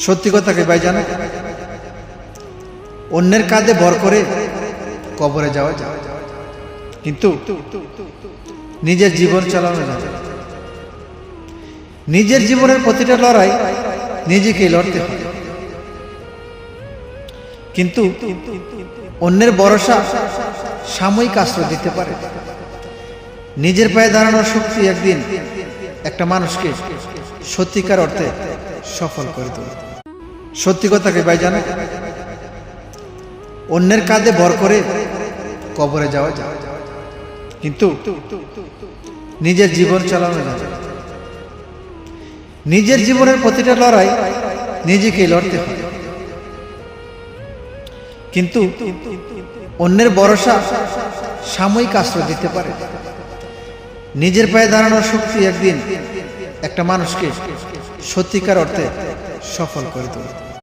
সত্যি কথা কি ভাই জানো, অন্যের কাঁধে ভর করে কবরে যাওয়া যায়, কিন্তু নিজের জীবন চালানো যায়। নিজের জীবনের প্রতিটা লড়াই নিজেকেই লড়তে হয়, কিন্তু অন্যের ভরসা সাময়িক আশ্রয় দিতে পারে। নিজের পায়ে দাঁড়ানোর শক্তি একদিন একটা মানুষকে সত্যিকার অর্থে সফল করে তোলে। সত্যি কথা কি ভাই জানো, অন্যের কাঁধে ভর করে কবরে যাওয়া যায়, কিন্তু নিজের জীবন চালানো যায়। নিজের জীবনের প্রতিটা লড়াই নিজেকেই লড়তে হয়, কিন্তু অন্যের ভরসা সাময়িক আশ্রয় দিতে পারে। নিজের পায়ে দাঁড়ানোর শক্তি একদিন একটা মানুষকে সত্যিকার অর্থে সফল করে তোলে।